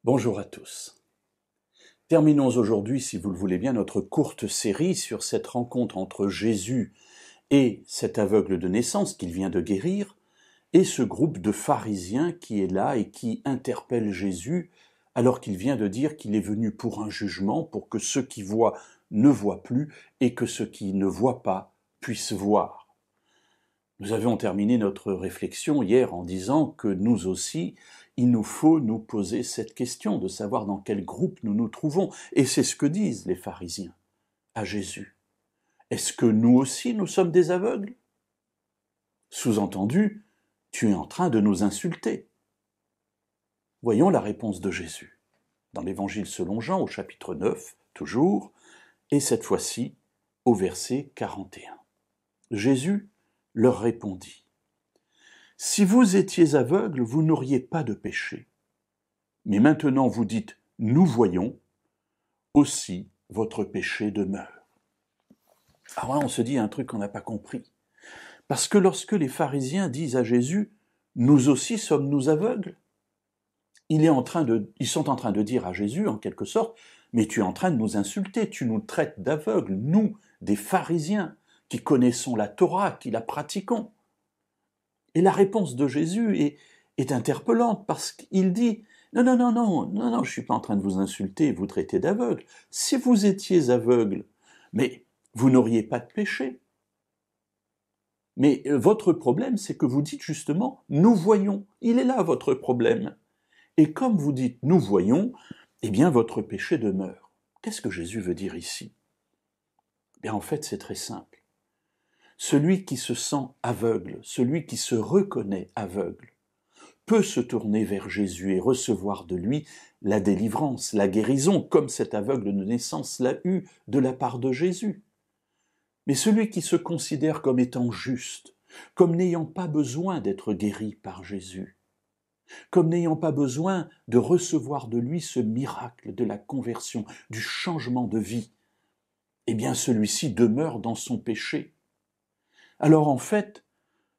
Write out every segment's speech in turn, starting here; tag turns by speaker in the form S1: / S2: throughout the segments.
S1: Bonjour à tous. Terminons aujourd'hui, si vous le voulez bien, notre courte série sur cette rencontre entre Jésus et cet aveugle de naissance qu'il vient de guérir, et ce groupe de pharisiens qui est là et qui interpelle Jésus alors qu'il vient de dire qu'il est venu pour un jugement, pour que ceux qui voient ne voient plus et que ceux qui ne voient pas puissent voir. Nous avions terminé notre réflexion hier en disant que nous aussi, il nous faut nous poser cette question de savoir dans quel groupe nous nous trouvons. Et c'est ce que disent les pharisiens à Jésus. Est-ce que nous aussi, nous sommes des aveugles ? Sous-entendu, tu es en train de nous insulter. Voyons la réponse de Jésus. Dans l'Évangile selon Jean, au chapitre 9, toujours, et cette fois-ci, au verset 41. Jésus leur répondit : « Si vous étiez aveugles, vous n'auriez pas de péché. Mais maintenant vous dites : nous voyons, aussi votre péché demeure. » Alors là, on se dit un truc qu'on n'a pas compris. Parce que lorsque les pharisiens disent à Jésus : nous aussi sommes-nous aveugles ? Ils sont en train de dire à Jésus, en quelque sorte, mais tu es en train de nous insulter, tu nous traites d'aveugles, nous, des pharisiens, qui connaissons la Torah, qui la pratiquons. Et la réponse de Jésus est interpellante parce qu'il dit : non, je ne suis pas en train de vous insulter et vous traiter d'aveugle. Si vous étiez aveugle, mais vous n'auriez pas de péché. Mais votre problème, c'est que vous dites justement : nous voyons. Il est là votre problème. Et comme vous dites : nous voyons, eh bien votre péché demeure. Qu'est-ce que Jésus veut dire ici ? Bien, en fait, c'est très simple. Celui qui se sent aveugle, celui qui se reconnaît aveugle, peut se tourner vers Jésus et recevoir de lui la délivrance, la guérison, comme cet aveugle de naissance l'a eu de la part de Jésus. Mais celui qui se considère comme étant juste, comme n'ayant pas besoin d'être guéri par Jésus, comme n'ayant pas besoin de recevoir de lui ce miracle de la conversion, du changement de vie, eh bien celui-ci demeure dans son péché. Alors en fait,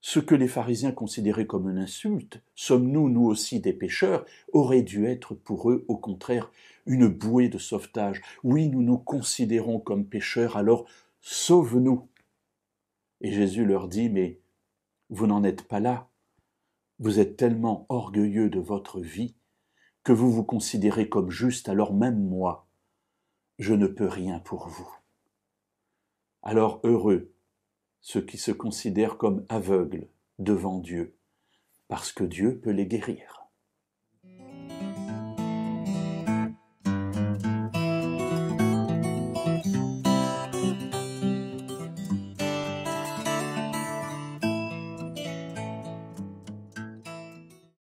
S1: ce que les pharisiens considéraient comme une insulte, sommes-nous, nous aussi, des pécheurs, aurait dû être pour eux, au contraire, une bouée de sauvetage. Oui, nous nous considérons comme pécheurs, alors sauve-nous. Et Jésus leur dit : mais vous n'en êtes pas là. Vous êtes tellement orgueilleux de votre vie que vous vous considérez comme juste, alors même moi, je ne peux rien pour vous. Alors heureux ceux qui se considèrent comme aveugles devant Dieu, parce que Dieu peut les guérir.